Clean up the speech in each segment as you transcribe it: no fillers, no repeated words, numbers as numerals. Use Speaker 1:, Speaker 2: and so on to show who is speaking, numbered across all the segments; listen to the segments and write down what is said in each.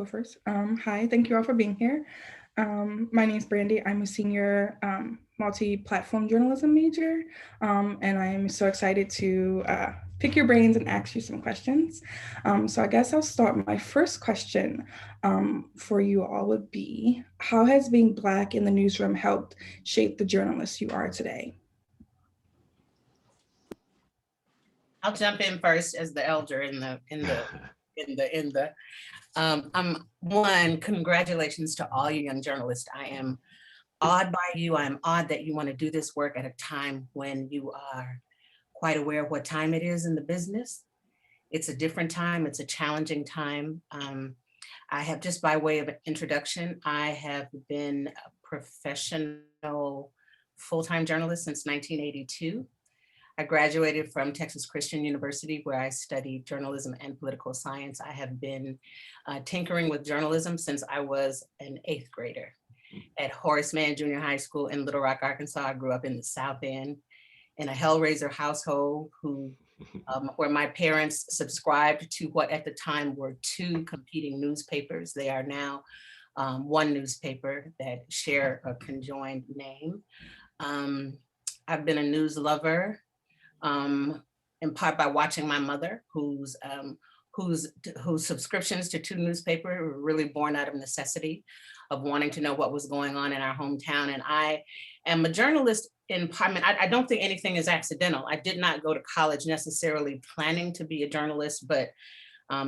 Speaker 1: go first. Hi, thank you all for being here. My name is Brandie. I'm a senior multi-platform journalism major, and I'm so excited to pick your brains and ask you some questions. So I guess I'll start. My first question for you all would be, how has being Black in the newsroom helped shape the journalist you are today?
Speaker 2: I'll jump in first as the elder in the. I'm one. Congratulations to all you young journalists. I am awed by you. I'm awed that you want to do this work at a time when you are quite aware of what time it is in the business. It's a different time. It's a challenging time. I have, just by way of an introduction, I have been a professional full-time journalist since 1982. I graduated from Texas Christian University, where I studied journalism and political science. I have been tinkering with journalism since I was an 8th grader at Horace Mann Junior High School in Little Rock, Arkansas. I grew up in the South End in a Hellraiser household where my parents subscribed to what at the time were 2 competing newspapers. They are now one newspaper that share a conjoined name. I've been a news lover, in part by watching my mother, whose subscriptions to 2 newspapers were really born out of necessity of wanting to know what was going on in our hometown. And I am a journalist in part. I mean, I don't think anything is accidental. I did not go to college necessarily planning to be a journalist, but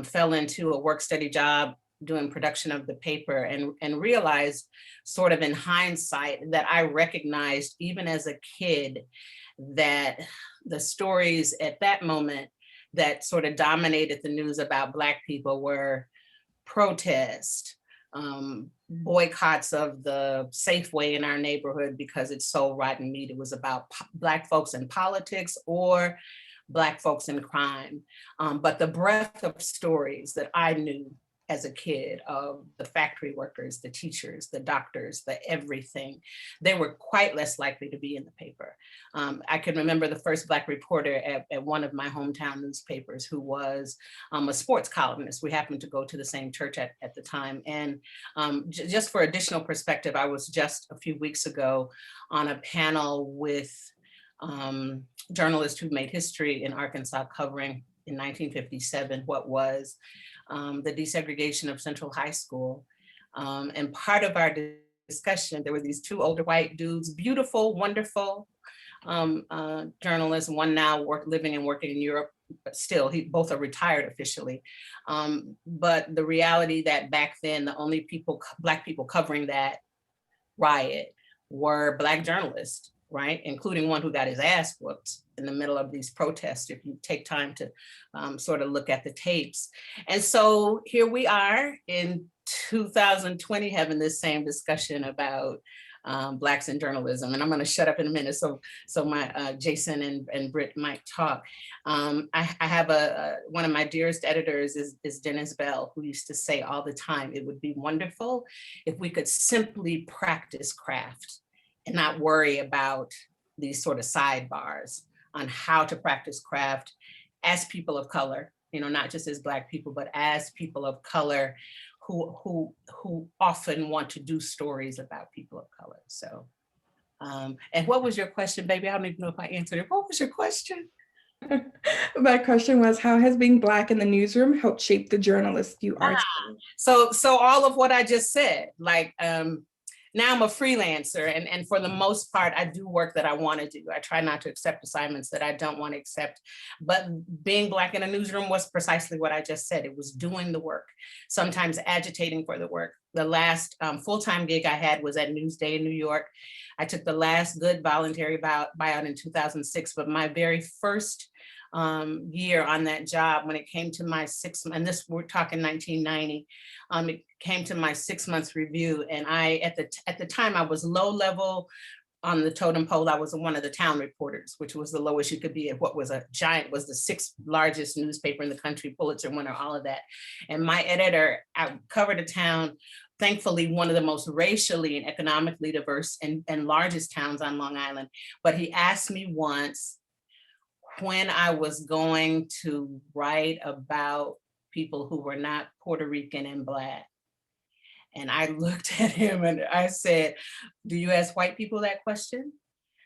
Speaker 2: fell into a work-study job doing production of the paper and realized sort of in hindsight that I recognized even as a kid that the stories at that moment that sort of dominated the news about Black people were protest, boycotts of the Safeway in our neighborhood because it sold rotten meat. It was about Black folks in politics or Black folks in crime. But the breadth of stories that I knew as a kid of the factory workers, the teachers, the doctors, the everything, they were quite less likely to be in the paper. I can remember the first Black reporter at one of my hometown newspapers who was a sports columnist. We happened to go to the same church at the time. And just for additional perspective, I was just a few weeks ago on a panel with journalists who made history in Arkansas covering in 1957 what was the desegregation of Central High School. And part of our discussion, there were these 2 older white dudes, beautiful, wonderful journalists, one now living and working in Europe, but still, both are retired officially. But the reality that back then, the only Black people covering that riot were Black journalists, right? Including one who got his ass whooped in the middle of these protests, if you take time to sort of look at the tapes. And so here we are in 2020 having this same discussion about Blacks in journalism. And I'm gonna shut up in a minute so my Jason and Britt might talk. I have one of my dearest editors is Dennis Bell, who used to say all the time, it would be wonderful if we could simply practice craft and not worry about these sort of sidebars on how to practice craft as people of color, not just as Black people, but as people of color who often want to do stories about people of color. So, and what was your question, baby? I don't even know if I answered it. What was your question?
Speaker 1: My question was, how has being Black in the newsroom helped shape the journalist you are today?
Speaker 2: So all of what I just said, like, now I'm a freelancer, and for the most part, I do work that I want to do. I try not to accept assignments that I don't want to accept. But being Black in a newsroom was precisely what I just said. It was doing the work, sometimes agitating for the work. The last full-time gig I had was at Newsday in New York. I took the last good voluntary buyout in 2006, but my very first year on that job, when it came to my 6 months, and this we're talking 1990, it came to my 6 months review, and I at the time I was low level on the totem pole. I was one of the town reporters, which was the lowest you could be at what was a giant, was the 6th largest newspaper in the country, Pulitzer winner, all of that. And my editor, I covered a town, thankfully one of the most racially and economically diverse and largest towns on Long Island. But he asked me once when I was going to write about people who were not Puerto Rican and Black. And I looked at him and I said, do you ask white people that question?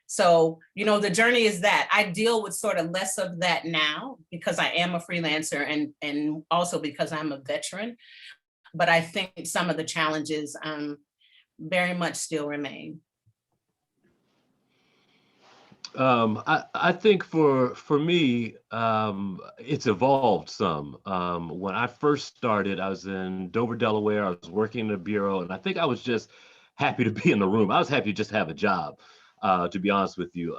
Speaker 2: So, the journey is that I deal with sort of less of that now because I am a freelancer and also because I'm a veteran. But I think some of the challenges very much still remain.
Speaker 3: I think for me, it's evolved some. When I first started, I was in Dover, Delaware. I was working in the bureau, and I think I was just happy to be in the room. I was happy to just have a job, to be honest with you.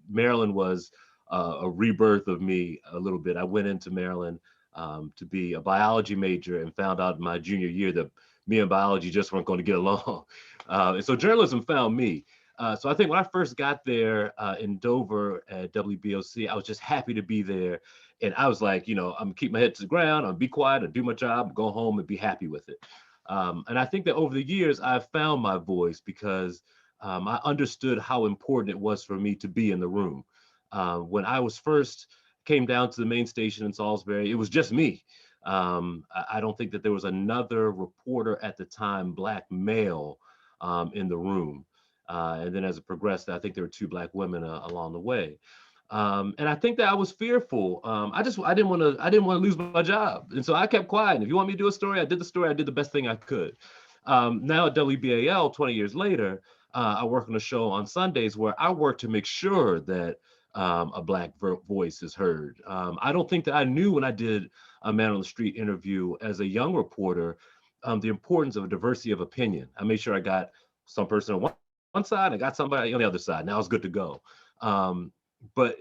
Speaker 3: Maryland was a rebirth of me a little bit. I went into Maryland to be a biology major and found out in my junior year that me and biology just weren't going to get along. And so journalism found me. So I think when I first got there in Dover at WBOC, I was just happy to be there. And I was like, I'm gonna keep my head to the ground, I'll be quiet and do my job, go home and be happy with it. And I think that over the years, I've found my voice because I understood how important it was for me to be in the room. When I was first came down to the main station in Salisbury, it was just me. I don't think that there was another reporter at the time, Black male, in the room. And then as it progressed, I think there were two Black women along the way. And I think that I was fearful. I didn't want to lose my job. And so I kept quiet. And if you want me to do a story, I did the story. I did the best thing I could. Now at WBAL, 20 years later, I work on a show on Sundays where I work to make sure that a Black voice is heard. I don't think that I knew when I did a Man on the Street interview as a young reporter, the importance of a diversity of opinion. I made sure I got some person on one side, I got somebody on the other side. Now it's good to go. But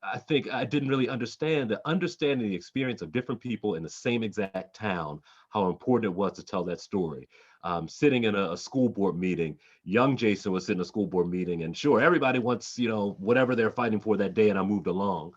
Speaker 3: I think I didn't really understand that understanding the experience of different people in the same exact town, how important it was to tell that story. Sitting in a school board meeting, young Jason was sitting in a school board meeting, and sure, everybody wants, whatever they're fighting for that day, and I moved along.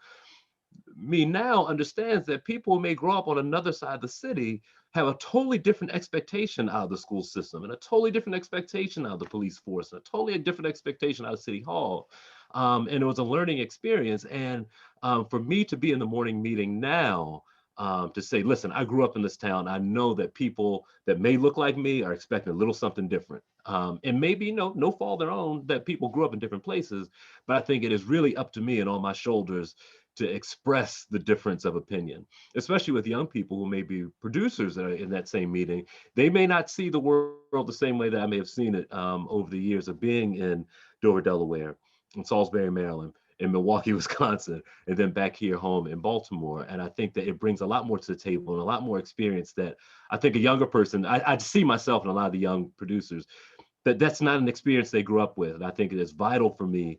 Speaker 3: Me now understands that people who may grow up on another side of the city have a totally different expectation out of the school system and a totally different expectation out of the police force and a totally different expectation out of City Hall. And it was a learning experience. And for me to be in the morning meeting now, to say, listen, I grew up in this town. I know that people that may look like me are expecting a little something different. And maybe no fault of their own that people grew up in different places, but I think it is really up to me and on my shoulders to express the difference of opinion, especially with young people who may be producers that are in that same meeting. They may not see the world the same way that I may have seen it over the years of being in Dover, Delaware, in Salisbury, Maryland, in Milwaukee, Wisconsin, and then back here home in Baltimore. And I think that it brings a lot more to the table and a lot more experience that I think a younger person, I see myself in a lot of the young producers, that's not an experience they grew up with. And I think it is vital for me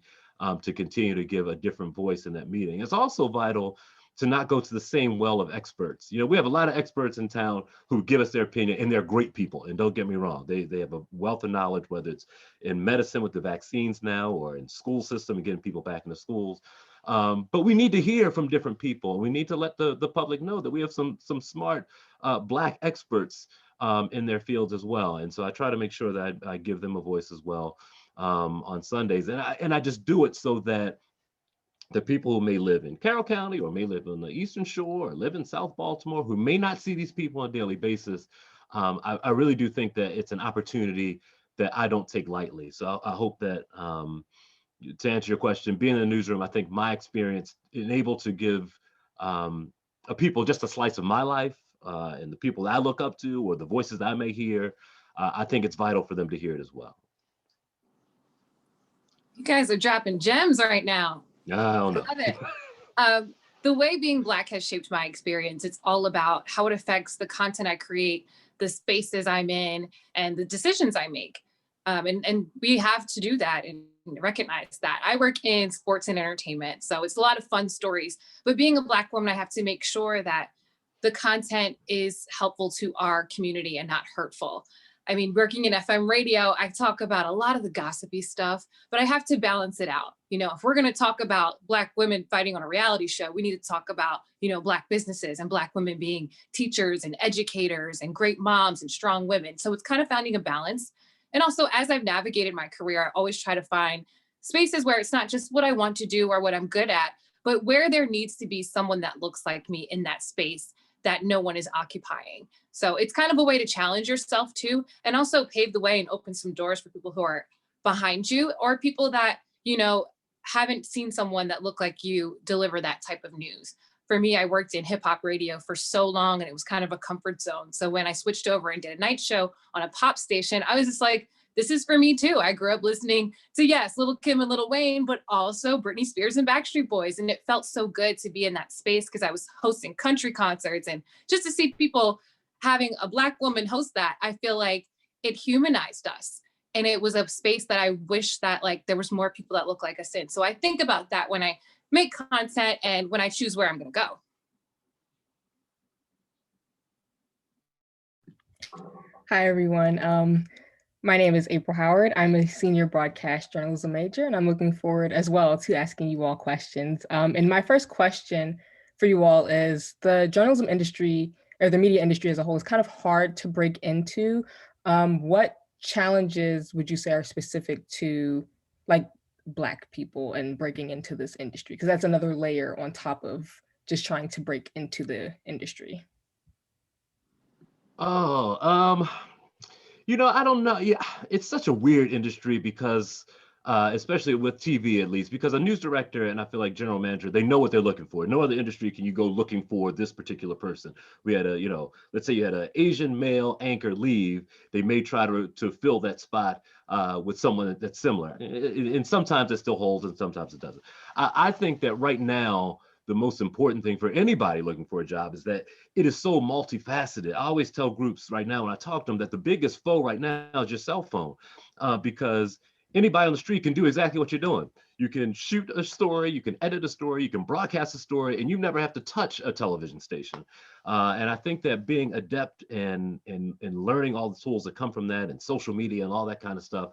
Speaker 3: to continue to give a different voice in that meeting. It's also vital to not go to the same well of experts. We have a lot of experts in town who give us their opinion, and they're great people. And don't get me wrong, they have a wealth of knowledge, whether it's in medicine with the vaccines now or in school system and getting people back into schools. But we need to hear from different people. We need to let the public know that we have some smart Black experts in their fields as well. And so I try to make sure that I give them a voice as well on Sundays. And I just do it so that the people who may live in Carroll County or may live on the Eastern Shore or live in South Baltimore, who may not see these people on a daily basis, I really do think that it's an opportunity that I don't take lightly. So I hope that, to answer your question, being in the newsroom, I think my experience enabled to give people just a slice of my life and the people that I look up to or the voices that I may hear, I think it's vital for them to hear it as well.
Speaker 4: You guys are dropping gems right now.
Speaker 3: I don't know.
Speaker 4: Love it. The way being Black has shaped my experience. It's all about how it affects the content I create, the spaces I'm in, and the decisions I make. And we have to do that and recognize that. I work in sports and entertainment, so it's a lot of fun stories. But being a Black woman, I have to make sure that the content is helpful to our community and not hurtful. I mean, working in FM radio, I talk about a lot of the gossipy stuff, but I have to balance it out. If we're going to talk about Black women fighting on a reality show, we need to talk about, Black businesses and Black women being teachers and educators and great moms and strong women. So it's kind of finding a balance. And also, as I've navigated my career, I always try to find spaces where it's not just what I want to do or what I'm good at, but where there needs to be someone that looks like me in that space that no one is occupying. So it's kind of a way to challenge yourself too, and also pave the way and open some doors for people who are behind you, or people that, you know, haven't seen someone that looked like you deliver that type of news. For me, I worked in hip hop radio for so long and it was kind of a comfort zone. So when I switched over and did a night show on a pop station, I was just like, this is for me too. I grew up listening to, yes, Little Kim and Little Wayne, but also Britney Spears and Backstreet Boys. And it felt so good to be in that space because I was hosting country concerts, and just to see people having a Black woman host that, I feel like it humanized us. And it was a space that I wish that like there was more people that look like us in. So I think about that when I make content and when I choose where I'm going to go.
Speaker 5: Hi, everyone. My name is April Howard. I'm a senior broadcast journalism major, and I'm looking forward as well to asking you all questions. And my first question for you all is, the journalism industry, or the media industry as a whole, is kind of hard to break into. What challenges would you say are specific to like Black people and breaking into this industry? Because that's another layer on top of just trying to break into the industry.
Speaker 3: Oh, I don't know. Yeah, it's such a weird industry because, especially with TV at least, because a news director and I feel like general manager, they know what they're looking for. No other industry can you go looking for this particular person. We had let's say you had an Asian male anchor leave, they may try to fill that spot with someone that's similar. And sometimes it still holds and sometimes it doesn't. I think that right now, the most important thing for anybody looking for a job is that it is so multifaceted. I always tell groups right now when I talk to them that the biggest foe right now is your cell phone, because anybody on the street can do exactly what you're doing. You can shoot a story, you can edit a story, you can broadcast a story, and you never have to touch a television station. And I think that being adept and learning all the tools that come from that and social media and all that kind of stuff,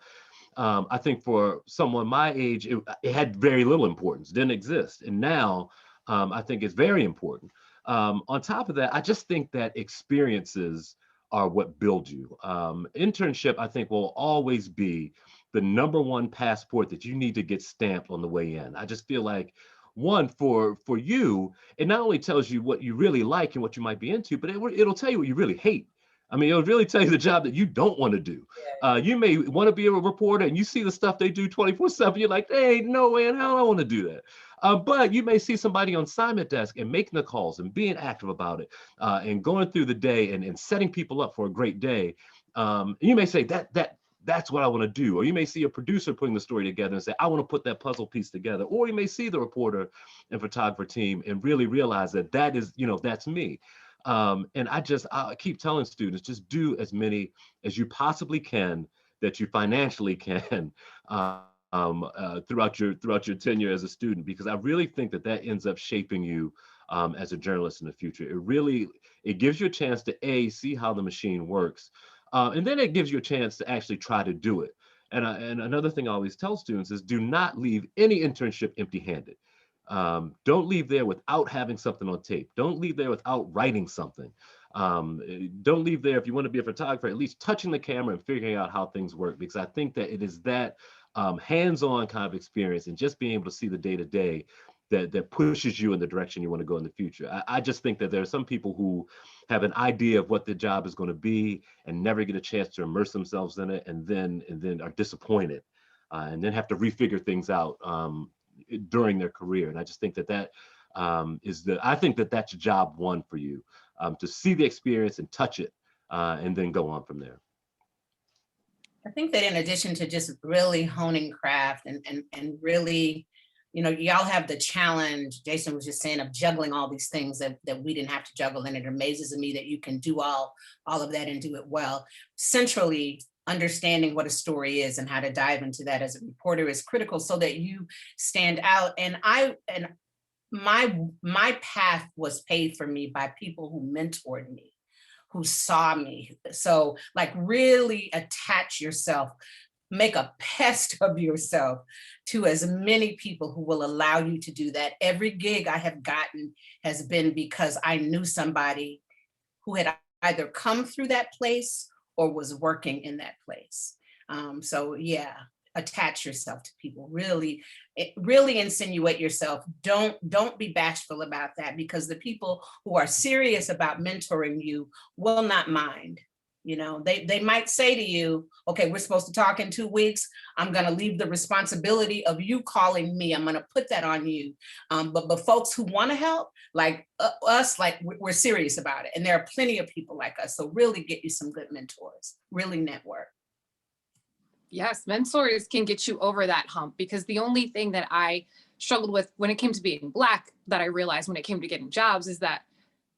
Speaker 3: I think for someone my age, it had very little importance, didn't exist. And now, I think it's very important. On top of that, I just think that experiences are what build you. Internship, I think, will always be the number one passport that you need to get stamped on the way in. I just feel like, one, for you, it not only tells you what you really like and what you might be into, but it'll tell you what you really hate. I mean, it'll really tell you the job that you don't want to do. You may want to be a reporter and you see the stuff they do 24/7. You're like, hey, no way in hell I want to do that. But you may see somebody on assignment desk and making the calls and being active about it, and going through the day and setting people up for a great day. You may say that's what I want to do. Or you may see a producer putting the story together and say, I want to put that puzzle piece together. Or you may see the reporter and photographer team and really realize that is, that's me. And I keep telling students, just do as many as you possibly can that you financially can throughout your tenure as a student, because I really think that ends up shaping you as a journalist in the future. It gives you a chance to see how the machine works, and then it gives you a chance to actually try to do it. And another thing I always tell students is, do not leave any internship empty-handed. Don't leave there without having something on tape. Don't leave there without writing something. Don't leave there, if you want to be a photographer, at least touching the camera and figuring out how things work, because I think that it is that hands-on kind of experience and just being able to see the day-to-day that pushes you in the direction you want to go in the future. I just think that there are some people who have an idea of what the job is going to be and never get a chance to immerse themselves in it, and then are disappointed, and then have to refigure things out during their career. And I just think I think that's job one for you, to see the experience and touch it, and then go on from there.
Speaker 2: I think that in addition to just really honing craft and really, y'all have the challenge, Jason was just saying, of juggling all these things that we didn't have to juggle. And it amazes me that you can do all of that and do it well. Centrally, understanding what a story is and how to dive into that as a reporter is critical so that you stand out. And my path was paved for me by people who mentored me, who saw me. So like, really attach yourself, make a pest of yourself to as many people who will allow you to do that. Every gig I have gotten has been because I knew somebody who had either come through that place or was working in that place. So yeah, attach yourself to people, really insinuate yourself. Don't be bashful about that, because the people who are serious about mentoring you will not mind. You know, they might say to you, okay, we're supposed to talk in 2 weeks. I'm going to leave the responsibility of you calling me. I'm going to put that on you. But folks who want to help, like us, like we're serious about it. And there are plenty of people like us. So really get you some good mentors, really network.
Speaker 4: Yes, mentors can get you over that hump, because the only thing that I struggled with when it came to being Black, that I realized when it came to getting jobs, is that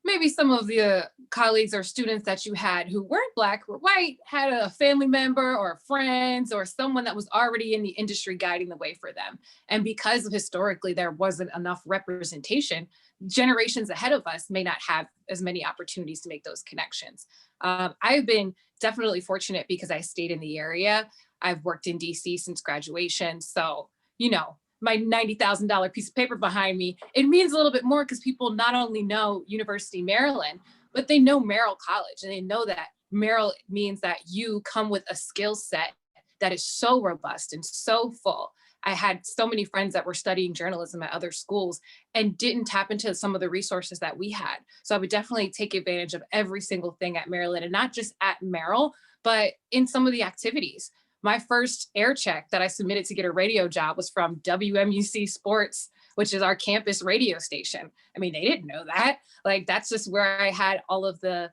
Speaker 4: maybe some of the colleagues or students that you had who weren't Black, were white, had a family member or friends or someone that was already in the industry guiding the way for them. And because historically there wasn't enough representation, generations ahead of us may not have as many opportunities to make those connections. I've been definitely fortunate because I stayed in the area. I've worked in DC since graduation. So, you know, my $90,000 piece of paper behind me, it means a little bit more because people not only know University of Maryland, but they know Merrill College, and they know that Merrill means that you come with a skill set that is so robust and so full. I had so many friends that were studying journalism at other schools and didn't tap into some of the resources that we had. So I would definitely take advantage of every single thing at Maryland, and not just at Merrill, but in some of the activities. My first air check that I submitted to get a radio job was from WMUC Sports, which is our campus radio station. I mean, they didn't know that. Like, that's just where I had all of the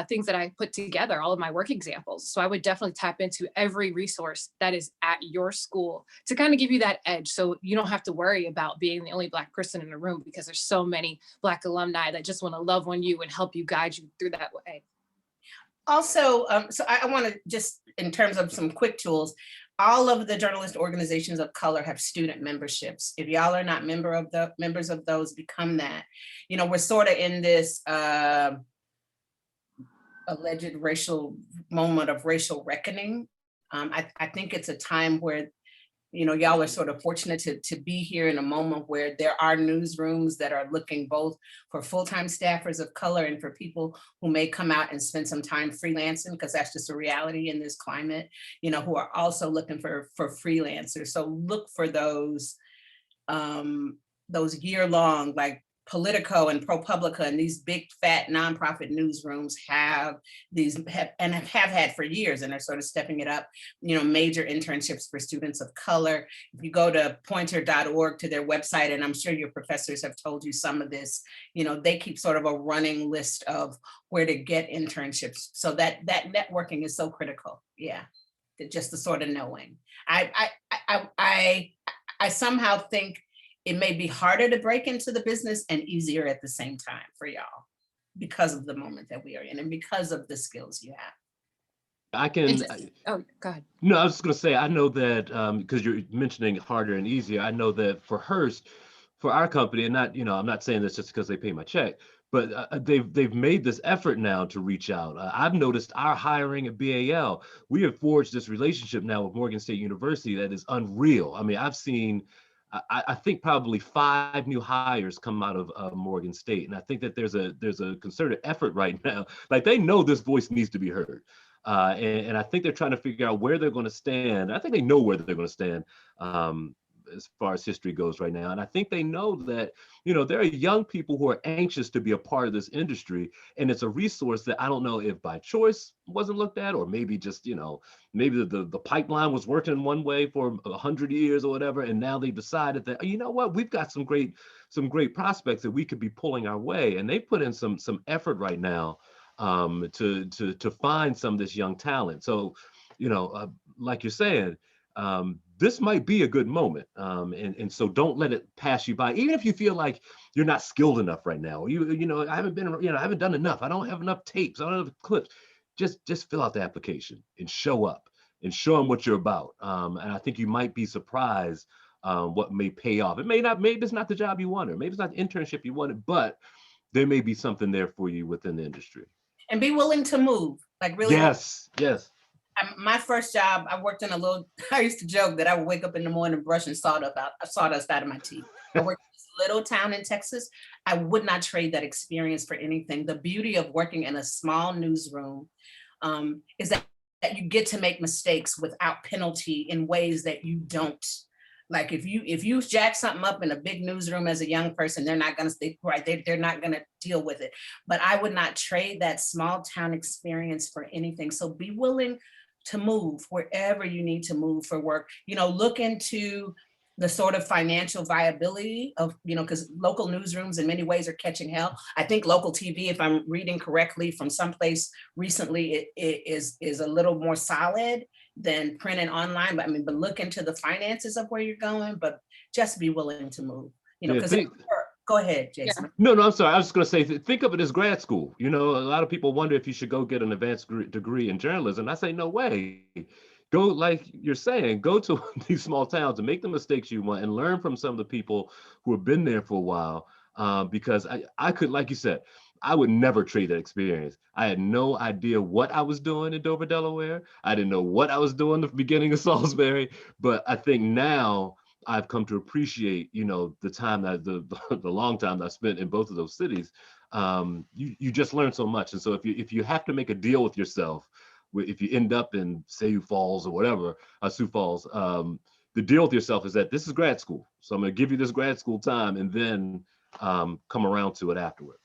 Speaker 4: things that I put together, all of my work examples. So I would definitely tap into every resource that is at your school to kind of give you that edge. So you don't have to worry about being the only Black person in the room, because there's so many Black alumni that just want to love on you and help you, guide you through that way.
Speaker 2: Also, so I want to just, in terms of some quick tools, all of the journalist organizations of color have student memberships. If y'all are not members of those, become that. You know, we're sort of in this alleged racial moment of racial reckoning. I think it's a time where, you know, y'all are sort of fortunate to be here in a moment where there are newsrooms that are looking both for full-time staffers of color and for people who may come out and spend some time freelancing, because that's just a reality in this climate, you know, who are also looking for freelancers. So look for those year-long, like Politico and ProPublica and these big fat nonprofit newsrooms have had for years, and they're sort of stepping it up, you know, major internships for students of color. If you go to pointer.org, to their website, and I'm sure your professors have told you some of this, you know, they keep sort of a running list of where to get internships. So that networking is so critical. Yeah, just the sort of knowing. I somehow think it may be harder to break into the business and easier at the same time for y'all, because of the moment that we are in and because of the skills you have.
Speaker 4: Oh, go ahead.
Speaker 3: No, I was just going to say, I know that because you're mentioning harder and easier, I know that for Hearst, for our company, and not, you know, I'm not saying this just because they pay my check, but they've made this effort now to reach out. I've noticed our hiring at BAL, we have forged this relationship now with Morgan State University that is unreal. I mean, I've seen, I think probably 5 new hires come out of Morgan State. And I think that there's a concerted effort right now. Like, they know this voice needs to be heard. And I think they're trying to figure out where they're going to stand. I think they know where they're going to stand as far as history goes right now. And I think they know that, you know, there are young people who are anxious to be a part of this industry. And it's a resource that I don't know if by choice wasn't looked at, or maybe just, you know, maybe the pipeline was working one way for 100 years or whatever. And now they decided that, you know what, we've got some great prospects that we could be pulling our way. And they put in some effort right now to find some of this young talent. So, you know, like you're saying, this might be a good moment. And so don't let it pass you by, even if you feel like you're not skilled enough right now. You know, I haven't done enough. I don't have enough tapes. I don't have enough clips. Just fill out the application and show up and show them what you're about. And I think you might be surprised what may pay off. It may not, maybe it's not the job you wanted, maybe it's not the internship you wanted, but there may be something there for you within the industry.
Speaker 2: And be willing to move, like really.
Speaker 3: Yes.
Speaker 2: My first job, I worked in I used to joke that I would wake up in the morning brushing sawdust out of my teeth. I worked in this little town in Texas. I would not trade that experience for anything. The beauty of working in a small newsroom is that you get to make mistakes without penalty in ways that you don't. Like if you jack something up in a big newsroom as a young person, they're not gonna stay right. They're not gonna deal with it. But I would not trade that small town experience for anything. So be willing to move wherever you need to move for work. Look into the sort of financial viability of, because local newsrooms in many ways are catching hell. I think local TV, if I'm reading correctly from someplace recently, it is a little more solid than print and online. But look into the finances of where you're going, but just be willing to move, because go ahead, Jason.
Speaker 4: Yeah.
Speaker 3: No, I'm sorry. I was just going to say, think of it as grad school. A lot of people wonder if you should go get an advanced degree in journalism. I say, no way. Go, like you're saying, go to these small towns and make the mistakes you want and learn from some of the people who have been there for a while. Because I could, like you said, I would never trade that experience. I had no idea what I was doing in Dover, Delaware. I didn't know what I was doing at the beginning of Salisbury. But I think now I've come to appreciate, the time that the long time that I spent in both of those cities. You just learn so much. And so if you have to make a deal with yourself, if you end up in Sioux Falls or whatever, Sioux Falls, the deal with yourself is that this is grad school. So I'm going to give you this grad school time and then come around to it afterward.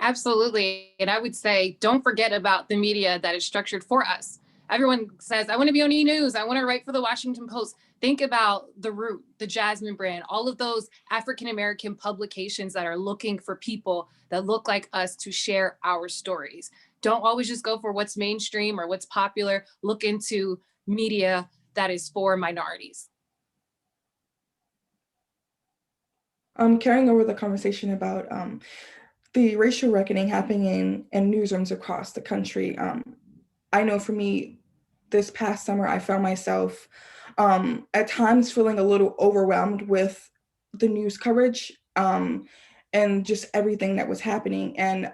Speaker 4: Absolutely. And I would say, don't forget about the media that is structured for us. Everyone says, I want to be on E! News. I want to write for the Washington Post. Think about The Root, the Jasmine brand, all of those African-American publications that are looking for people that look like us to share our stories. Don't always just go for what's mainstream or what's popular. Look into media that is for minorities.
Speaker 1: Carrying over the conversation about the racial reckoning happening in newsrooms across the country. I know for me, this past summer, I found myself at times feeling a little overwhelmed with the news coverage and just everything that was happening. And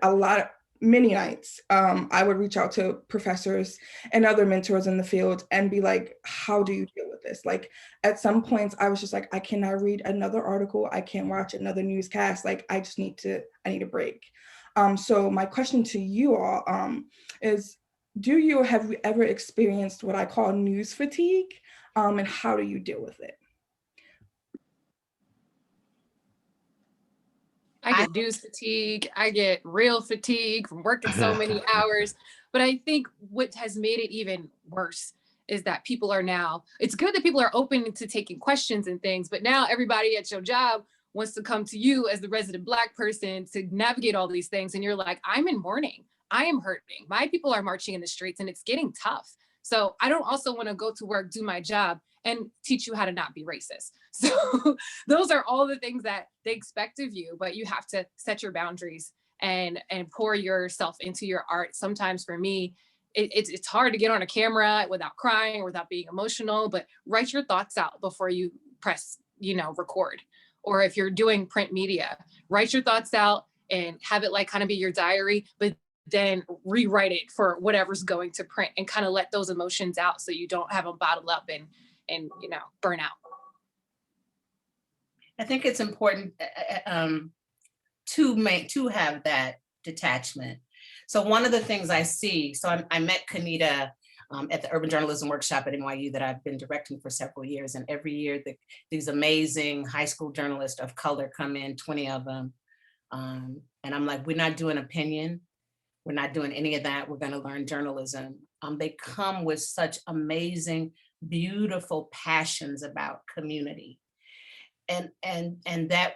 Speaker 1: many nights, I would reach out to professors and other mentors in the field and be like, how do you deal with this? Like at some points I was just like, I cannot read another article. I can't watch another newscast. Like I need a break. So my question to you all is, have you ever experienced what I call news fatigue? And how do you deal with it?
Speaker 4: I get news fatigue. I get real fatigue from working so many hours. But I think what has made it even worse is that it's good that people are open to taking questions and things, but now everybody at your job wants to come to you as the resident Black person to navigate all these things. And you're like, I'm in mourning. I am hurting. My people are marching in the streets and it's getting tough. So I don't also want to go to work, do my job, and teach you how to not be racist. So those are all the things that they expect of you, but you have to set your boundaries and pour yourself into your art. Sometimes for me, it's hard to get on a camera without crying or without being emotional, but write your thoughts out before you press, record. Or if you're doing print media, write your thoughts out and have it like kind of be your diary, but then rewrite it for whatever's going to print and kind of let those emotions out so you don't have them bottled up and burn out.
Speaker 2: I think it's important to have that detachment. So one of the things I see, so I met Kanita at the Urban Journalism Workshop at NYU that I've been directing for several years. And every year these amazing high school journalists of color come in, 20 of them. And I'm like, we're not doing opinion. We're not doing any of that. We're going to learn journalism. They come with such amazing, beautiful passions about community. And that,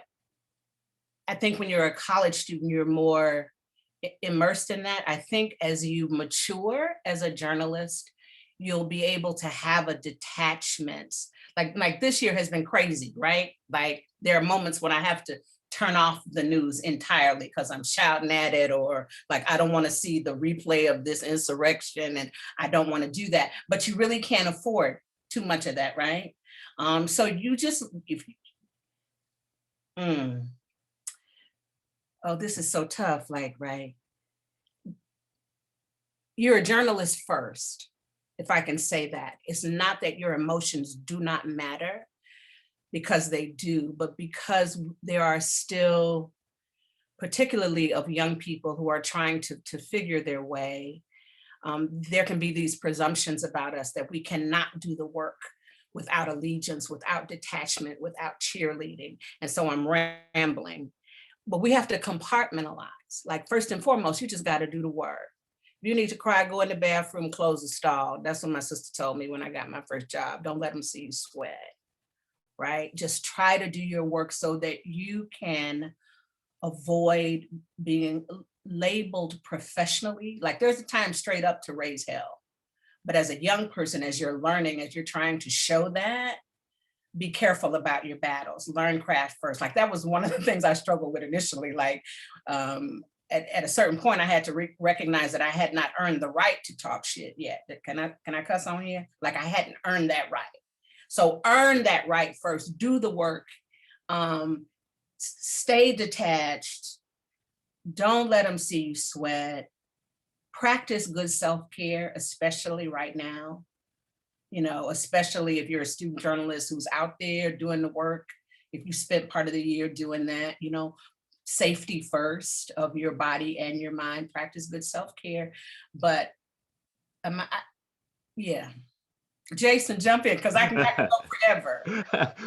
Speaker 2: I think when you're a college student, you're more immersed in that. I think as you mature as a journalist, you'll be able to have a detachment. Like this year has been crazy, right? Like there are moments when I have to turn off the news entirely because I'm shouting at it, or like I don't want to see the replay of this insurrection and I don't want to do that. But you really can't afford too much of that, right? So you just, oh, this is so tough, like, right? You're a journalist first, if I can say that. It's not that your emotions do not matter, because they do, but because there are still, particularly of young people who are trying to figure their way, there can be these presumptions about us that we cannot do the work without allegiance, without detachment, without cheerleading. And so I'm rambling, but we have to compartmentalize. Like, first and foremost, you just got to do the work. You need to cry, go in the bathroom, close the stall. That's what my sister told me when I got my first job. Don't let them see you sweat, right? Just try to do your work so that you can avoid being labeled professionally. Like, there's a time straight up to raise hell. But as a young person, as you're learning, as you're trying to show that, be careful about your battles. Learn craft first. Like, that was one of the things I struggled with initially. Like, at a certain point, I had to recognize that I had not earned the right to talk shit yet. Can I cuss on here? Like, I hadn't earned that right. So earn that right first. Do the work. Stay detached. Don't let them see you sweat. Practice good self-care, especially right now. You know, especially if you're a student journalist who's out there doing the work. If you spent part of the year doing that, you know, safety first of your body and your mind. Practice good self-care. But yeah. Jason, jump in, because I can go forever.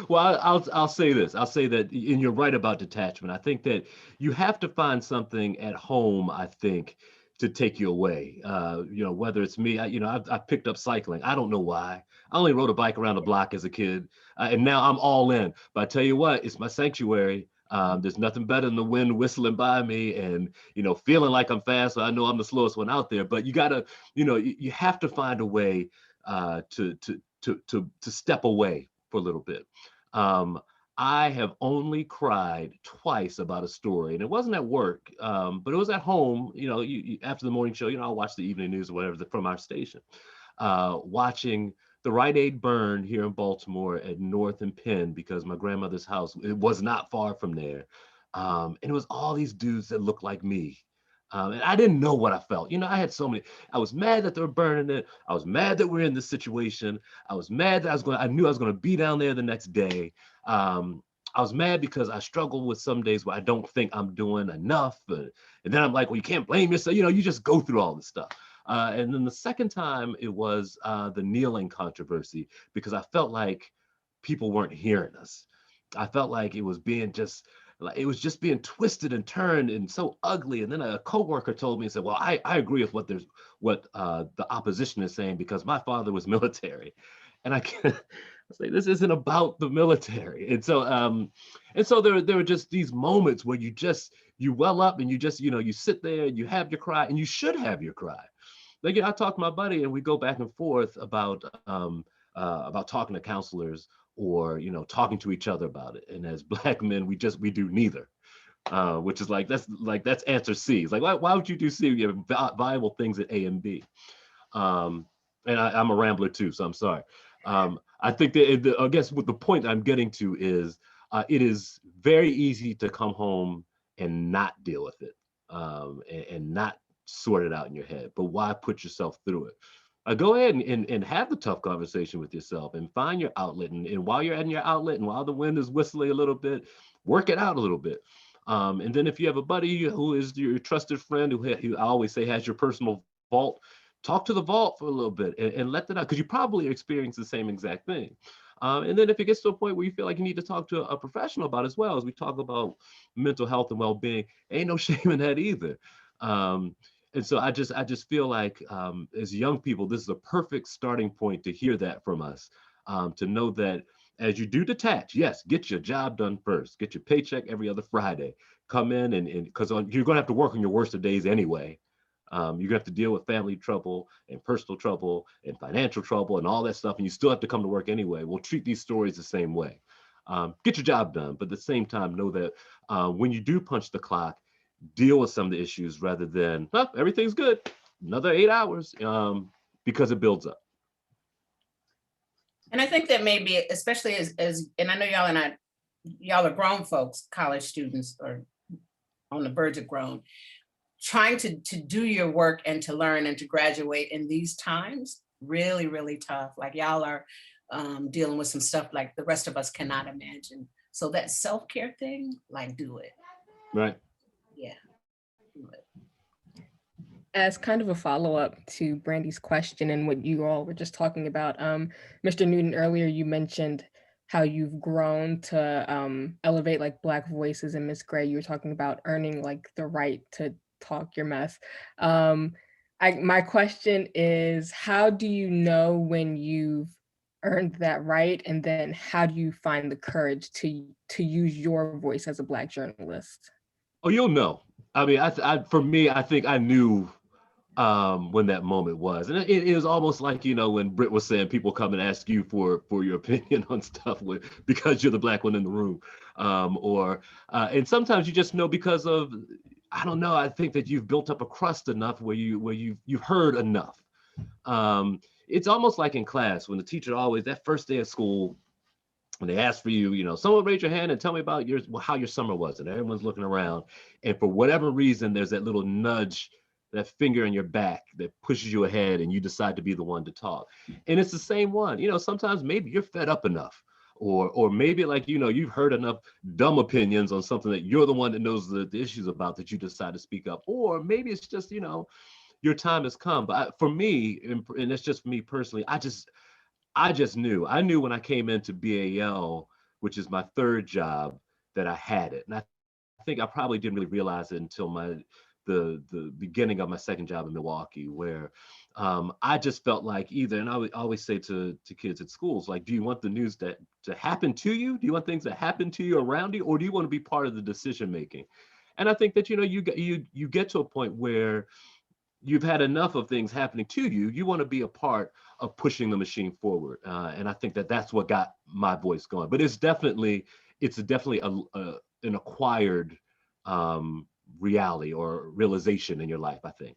Speaker 3: Well, I'll say this. I'll say that, and you're right about detachment. I think that you have to find something at home, I think, to take you away. You know, whether it's me, I picked up cycling. I don't know why. I only rode a bike around the block as a kid, and now I'm all in. But I tell you what, it's my sanctuary. There's nothing better than the wind whistling by me and, you know, feeling like I'm fast. So I know I'm the slowest one out there, but you gotta, you know, you have to find a way to step away for a little bit. I have only cried twice about a story, and it wasn't at work, but it was at home. You know, after the morning show, you know, I'll watch the evening news or whatever from our station, watching the Rite Aid burn here in Baltimore at North and Penn, because my grandmother's house, it was not far from there. And it was all these dudes that looked like me. And I didn't know what I felt. You know, I had so many. I was mad that they were burning it. I was mad that we're in this situation. I was mad that I knew I was going to be down there the next day. I was mad because I struggle with some days where I don't think I'm doing enough. And then I'm like, well, you can't blame yourself. You know, you just go through all this stuff. And then the second time, it was the kneeling controversy, because I felt like people weren't hearing us. I felt like it was being just being twisted and turned and so ugly. And then a coworker told me and said, well, I agree with what the opposition is saying, because my father was military. And I can't say, this isn't about the military. And so there were just these moments where you well up and you sit there and you have your cry, and you should have your cry. Like, I talk to my buddy and we go back and forth about talking to counselors, or, you know, talking to each other about it. And as Black men, we do neither, which is that's answer C. It's like, why would you do C? You have viable things at A and B. And I'm a rambler too, so I'm sorry. I think that I guess what the point I'm getting to is, it is very easy to come home and not deal with it, and not sort it out in your head. But why put yourself through it? Go ahead and have the tough conversation with yourself and find your outlet. And while you're in your outlet and while the wind is whistling a little bit, work it out a little bit. And then if you have a buddy who is your trusted friend, who I always say has your personal vault, talk to the vault for a little bit and let that out, because you probably experience the same exact thing. And then if it gets to a point where you feel like you need to talk to a professional about it as well, as we talk about mental health and well-being, ain't no shame in that either. And so I just feel like, as young people, this is a perfect starting point to hear that from us, to know that as you do detach, yes, get your job done first, get your paycheck every other Friday, come in and because you're going to have to work on your worst of days anyway. You're going to have to deal with family trouble and personal trouble and financial trouble and all that stuff, and you still have to come to work anyway. We'll treat these stories the same way. Get your job done, but at the same time, know that when you do punch the clock, deal with some of the issues rather than, well, everything's good, another 8 hours, because it builds up.
Speaker 2: And I think that maybe, especially as and I know y'all are grown folks, college students, or on the verge of grown, trying to do your work and to learn and to graduate in these times, really, really tough. Like, y'all are dealing with some stuff like the rest of us cannot imagine. So that self-care thing, like, do it.
Speaker 3: Right.
Speaker 2: Yeah. Do it.
Speaker 5: As kind of a follow-up to Brandie's question and what you all were just talking about, Mr. Newton, earlier you mentioned how you've grown to elevate like Black voices, and Miss Gray, you were talking about earning like the right to talk your mess. My question is, how do you know when you've earned that right, and then how do you find the courage to use your voice as a Black journalist?
Speaker 3: Oh, you'll know. I mean, for me, I think I knew when that moment was, and it was almost like, you know, when Britt was saying people come and ask you for your opinion on stuff because you're the Black one in the room, and sometimes you just know because of, I don't know, I think that you've built up a crust enough where you've heard enough. It's almost like in class when the teacher always, that first day of school, when they ask for you, you know, someone raise your hand and tell me about how your summer was, and everyone's looking around, and for whatever reason, there's that little nudge, that finger in your back that pushes you ahead, and you decide to be the one to talk. And it's the same one. You know, sometimes maybe you're fed up enough, or maybe, like, you know, you've heard enough dumb opinions on something that you're the one that knows the issues about, that you decide to speak up. Or maybe it's just, you know, your time has come. But for me, and it's just for me personally, I just knew. I knew when I came into BAL, which is my third job, that I had it. And I think I probably didn't really realize it until the beginning of my second job in Milwaukee, where I just felt like either, and I would always say to kids at schools, like, do you want the news to happen to you? Do you want things that happen to you around you? Or do you want to be part of the decision making? And I think that, you know, you get to a point where you've had enough of things happening to you. You want to be a part of pushing the machine forward. And I think that that's what got my voice going. But it's definitely an acquired reality or realization in your life, I think.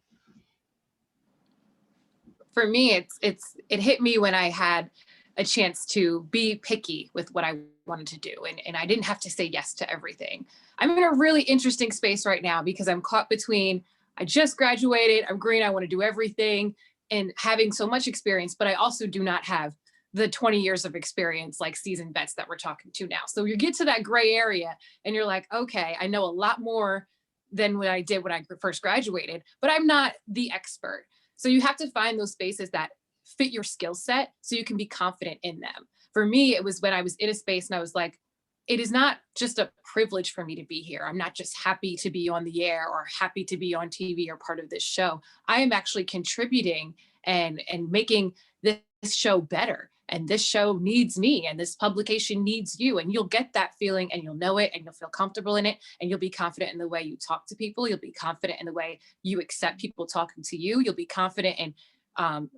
Speaker 4: For me, it hit me when I had a chance to be picky with what I wanted to do. And I didn't have to say yes to everything. I'm in a really interesting space right now because I'm caught between, I just graduated, I'm green, I want to do everything, and having so much experience, but I also do not have the 20 years of experience like seasoned vets that we're talking to now. So you get to that gray area and you're like, okay, I know a lot more than what I did when I first graduated, but I'm not the expert. So you have to find those spaces that fit your skill set so you can be confident in them. For me, it was when I was in a space and I was like, it is not just a privilege for me to be here. I'm not just happy to be on the air or happy to be on TV or part of this show. I am actually contributing and making this show better. And this show needs me, and this publication needs you. And you'll get that feeling, and you'll know it, and you'll feel comfortable in it, and you'll be confident in the way you talk to people. You'll be confident in the way you accept people talking to you. You'll be confident in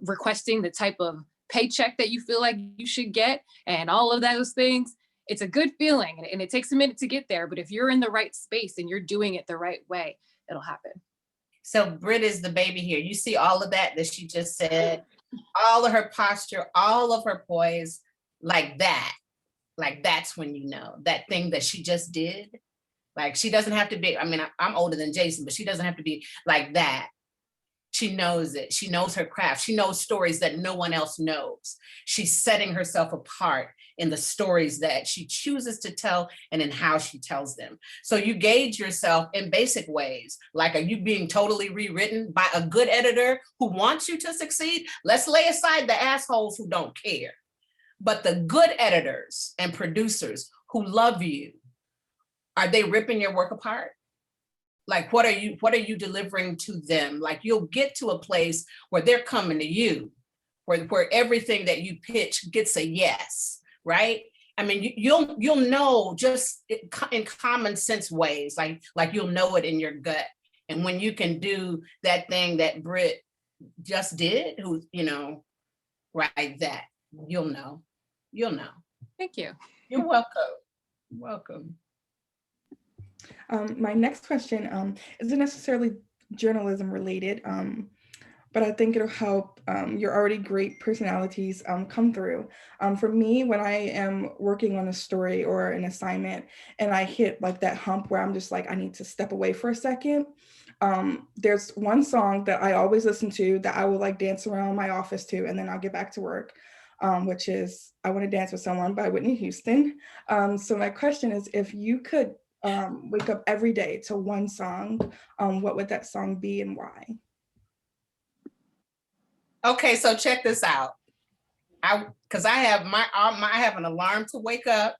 Speaker 4: requesting the type of paycheck that you feel like you should get, and all of those things. It's a good feeling, and it takes a minute to get there. But if you're in the right space and you're doing it the right way, it'll happen.
Speaker 2: So Britt is the baby here. You see all of that she just said, all of her posture, all of her poise, like that. Like that's when you know that thing that she just did. Like she doesn't have to be, I mean, I'm older than Jason, but she doesn't have to be like that. She knows it. She knows her craft. She knows stories that no one else knows. She's setting herself apart in the stories that she chooses to tell and in how she tells them. So you gauge yourself in basic ways. Like, are you being totally rewritten by a good editor who wants you to succeed? Let's lay aside the assholes who don't care. But the good editors and producers who love you, are they ripping your work apart? Like, what are you delivering to them? Like, you'll get to a place where they're coming to you, where everything that you pitch gets a yes, right? I mean, you'll know just in common sense ways, like you'll know it in your gut. And when you can do that thing that Britt just did, who, you know, right, that, you'll know.
Speaker 4: Thank you.
Speaker 2: You're welcome. Welcome.
Speaker 1: My next question isn't necessarily journalism related, but I think it'll help your already great personalities come through. For me, when I am working on a story or an assignment and I hit like that hump where I'm just like, I need to step away for a second, there's one song that I always listen to that I will like dance around my office to, and then I'll get back to work, which is I Want to Dance with Someone by Whitney Houston. So my question is, if you could wake up every day to one song, what would that song be and why?
Speaker 2: Okay, so check this out. Because I have an alarm to wake up.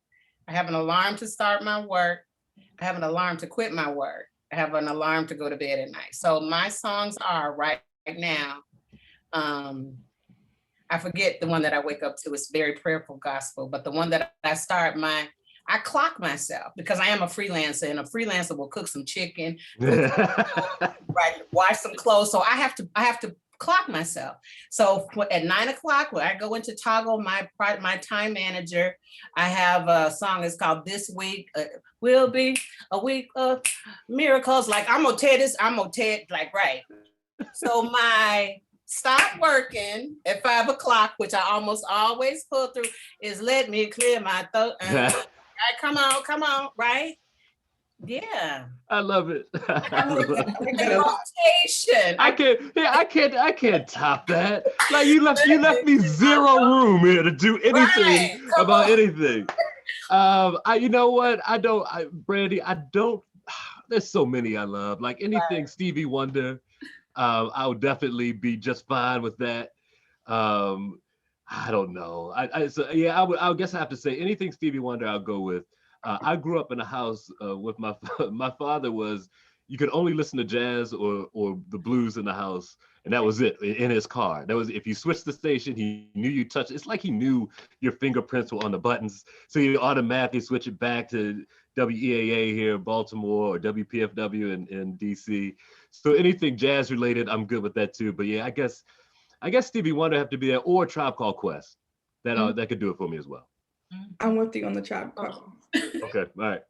Speaker 2: I have an alarm to start my work. I have an alarm to quit my work. I have an alarm to go to bed at night. So my songs are right now. I forget the one that I wake up to. It's very prayerful gospel, but the one that I clock myself because I am a freelancer, and a freelancer will cook some chicken, right, wash some clothes. So I have to clock myself. So at 9 o'clock, when I go into Toggle, my time manager, I have a song. It's called "This Week Will Be a Week of Miracles." Like I'm gonna tear this. I'm gonna tear it, like right. So my stop working at 5 o'clock, which I almost always pull through, is "Let Me Clear My Throat." Right, come on, right? Yeah.
Speaker 3: I love it.
Speaker 2: Rotation.
Speaker 3: I can't top that. Like you left me zero room here to do anything about anything. You know what? Brandie, there's so many I love. Like anything Stevie Wonder, I would definitely be just fine with that. I don't know. I guess I have to say anything Stevie Wonder, I'll go with. I grew up in a house with my father you could only listen to jazz or the blues in the house, and that was it in his car. That was if you switched the station, he knew you touched. It's like he knew your fingerprints were on the buttons, so he automatically switch it back to WEAA here in Baltimore or WPFW in DC. So anything jazz related, I'm good with that too. But yeah, I guess Stevie Wonder have to be there, or Tribe Called Quest. That could do it for me as well.
Speaker 1: I'm with you on the Tribe Called.
Speaker 3: Okay, all right.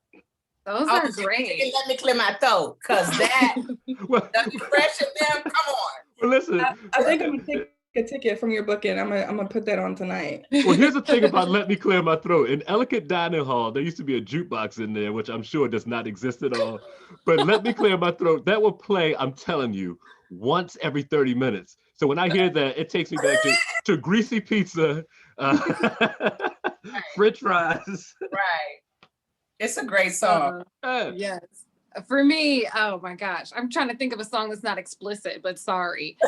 Speaker 4: Those are great.
Speaker 2: Let me clear my throat, because that depression them. Come on.
Speaker 3: Well, listen.
Speaker 1: I think I'm gonna take a ticket from your booking. I'm gonna put that on tonight.
Speaker 3: Well, here's the thing about "Let Me Clear My Throat." In Ellicott Dining Hall, there used to be a jukebox in there, which I'm sure does not exist at all. But "Let Me Clear My Throat," that will play, I'm telling you, once every 30 minutes. So when I hear that, it takes me back to greasy pizza, French fries.
Speaker 2: Right. It's a great song.
Speaker 4: Yes. For me, oh my gosh, I'm trying to think of a song that's not explicit, but sorry.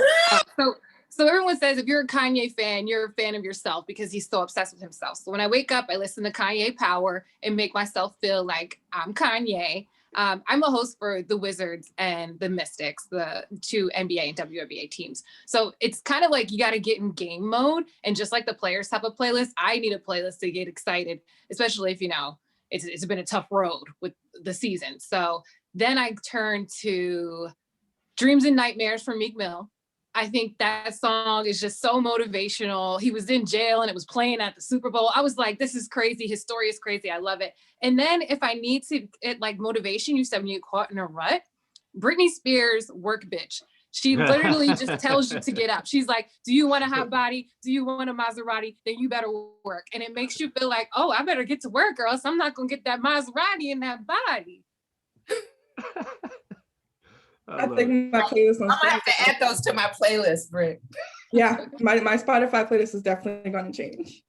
Speaker 4: So everyone says if you're a Kanye fan, you're a fan of yourself because he's so obsessed with himself. So when I wake up, I listen to Kanye Power and make myself feel like I'm Kanye. I'm a host for the Wizards and the Mystics, the two NBA and WNBA teams. So it's kind of like you got to get in game mode. And just like the players have a playlist, I need a playlist to get excited, especially if, it's been a tough road with the season. So then I turn to Dreams and Nightmares from Meek Mill. I think that song is just so motivational. He was in jail and it was playing at the Super Bowl. I was like, this is crazy. His story is crazy. I love it. And then if I need like motivation, you said when you get caught in a rut, Britney Spears' Work Bitch. She literally just tells you to get up. She's like, do you want a hot body? Do you want a Maserati? Then you better work. And it makes you feel like, oh, I better get to work, or else I'm not going to get that Maserati in that body.
Speaker 1: I think my playlist on
Speaker 2: I'm gonna have to add those to my playlist, Britt.
Speaker 1: Yeah, my Spotify playlist is definitely going to change.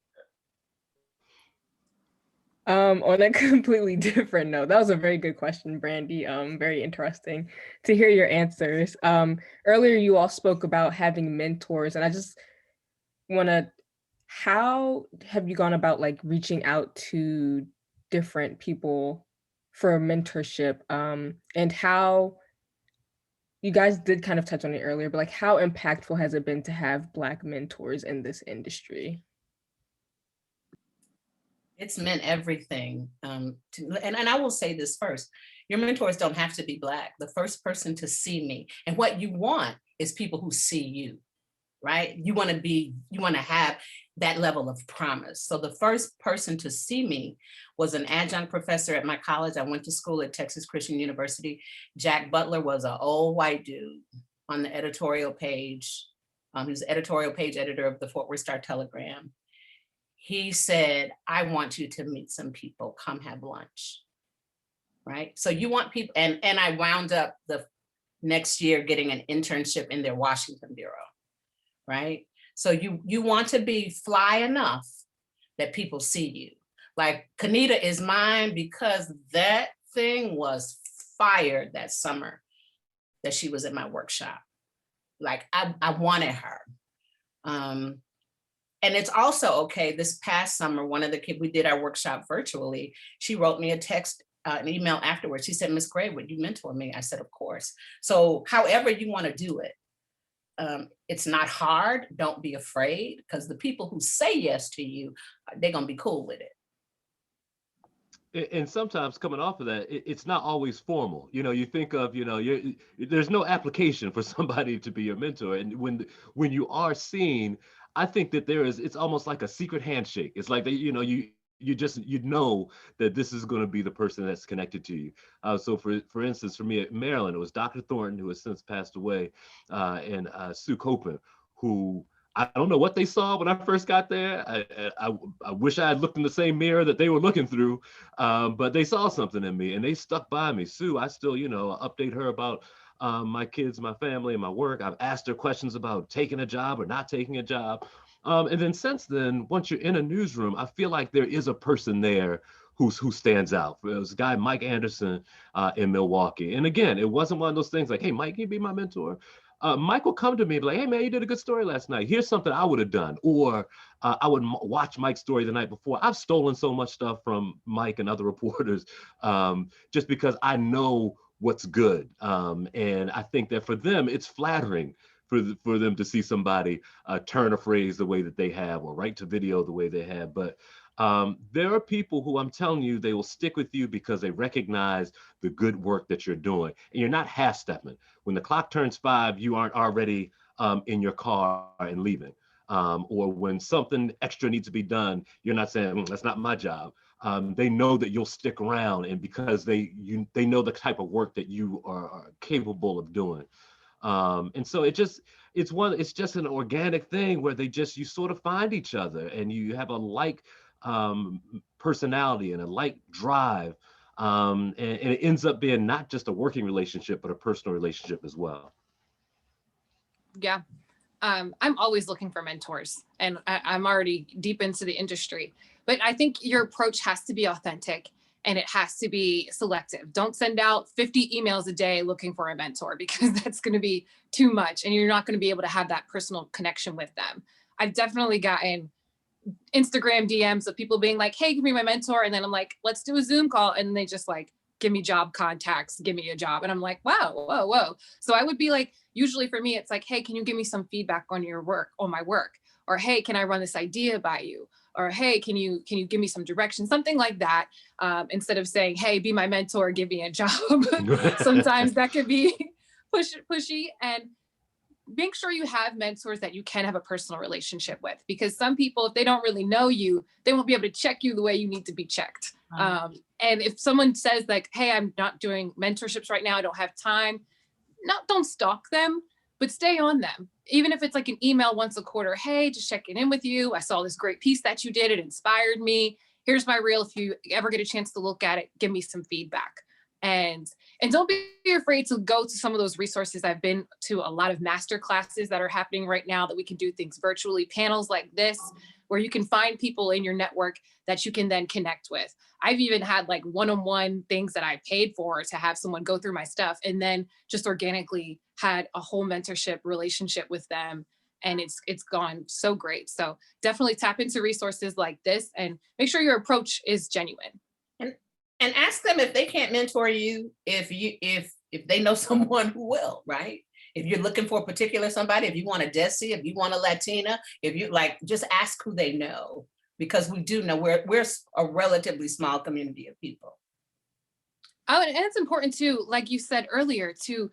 Speaker 5: On a completely different note, that was a very good question, Brandie. Very interesting to hear your answers. Earlier, you all spoke about having mentors, and I just how have you gone about like reaching out to different people for mentorship? And how, you guys did kind of touch on it earlier, but like how impactful has it been to have Black mentors in this industry?
Speaker 2: It's meant everything. And I will say this first, your mentors don't have to be Black. The first person to see me, and what you want is people who see you, right? You want to have that level of promise. So the first person to see me was an adjunct professor at my college. I went to school at Texas Christian University. Jack Butler was an old white dude on the editorial page. He was the editorial page editor of the Fort Worth Star-Telegram. He said, I want you to meet some people, come have lunch, right? So you want people, and I wound up the next year getting an internship in their Washington bureau, right? So you want to be fly enough that people see you. Like Kanita is mine because that thing was fired that summer that she was at my workshop. Like I wanted her. And it's also okay. This past summer, one of the kids, we did our workshop virtually. She wrote me a text, an email afterwards. She said, "Miss Gray, would you mentor me?" I said, "Of course." So however you want to do it, it's not hard. Don't be afraid, because the people who say yes to you, they're going to be cool with it.
Speaker 3: And sometimes coming off of that, it's not always formal. You think of, there's no application for somebody to be your mentor. And when you are seen, I think that it's almost like a secret handshake. It's like that, you know that this is going to be the person that's connected to you. So for instance, for me at Maryland, it was Dr. Thornton, who has since passed away, and Sue Copeland, who I don't know what they saw when I first got there. I wish I had looked in the same mirror that they were looking through, but they saw something in me and they stuck by me. Sue, I still, update her about my kids, my family, and my work. I've asked her questions about taking a job or not taking a job. And then since then, once you're in a newsroom, I feel like there is a person there who stands out. It was a guy, Mike Anderson, in Milwaukee. And again, it wasn't one of those things like, "Hey, Mike, can you be my mentor?" Mike will come to me and be like, "Hey, man, you did a good story last night. Here's something I would have done." Or I would watch Mike's story the night before. I've stolen so much stuff from Mike and other reporters just because I know what's good. And I think that for them, it's flattering for them to see somebody turn a phrase the way that they have, or write to video the way they have. But there are people who, I'm telling you, they will stick with you because they recognize the good work that you're doing. And you're not half-stepping. When the clock turns 5, you aren't already in your car and leaving. Or when something extra needs to be done, you're not saying, "That's not my job." They know that you'll stick around, and because they know the type of work that you are capable of doing. And so it's just an organic thing where you sort of find each other, and you have a like personality and a like drive. And it ends up being not just a working relationship, but a personal relationship as well.
Speaker 4: Yeah. I'm always looking for mentors, and I'm already deep into the industry, but I think your approach has to be authentic and it has to be selective. Don't send out 50 emails a day looking for a mentor, because that's going to be too much and you're not going to be able to have that personal connection with them. I've definitely gotten Instagram DMs of people being like, "Hey, give me my mentor." And then I'm like, "Let's do a Zoom call." And they just like, "Give me job contacts, give me a job." And I'm like, wow, whoa. So I would be like, usually for me, it's like, "Hey, can you give me some feedback on your work, on my work?" Or, "Hey, can I run this idea by you?" Or, "Hey, can you give me some direction?" Something like that. Instead of saying, "Hey, be my mentor, give me a job." Sometimes that could be pushy. And make sure you have mentors that you can have a personal relationship with, because some people, if they don't really know you, they won't be able to check you the way you need to be checked. And if someone says like, "Hey, I'm not doing mentorships right now, I don't have time," don't stalk them, but stay on them. Even if it's like an email once a quarter, "Hey, just checking in with you. I saw this great piece that you did. It inspired me. Here's my reel. If you ever get a chance to look at it, give me some feedback." And don't be afraid to go to some of those resources. I've been to a lot of master classes that are happening right now that we can do things virtually, panels like this, where you can find people in your network that you can then connect with. I've even had like one-on-one things that I paid for to have someone go through my stuff, and then just organically had a whole mentorship relationship with them. And it's gone so great. So definitely tap into resources like this and make sure your approach is genuine.
Speaker 2: And ask them if they can't mentor you, if they know someone who will, right? If you're looking for a particular somebody, if you want a Desi, if you want a Latina, if you like, just ask who they know, because we do know we're a relatively small community of people.
Speaker 4: Oh, and it's important too, like you said earlier, to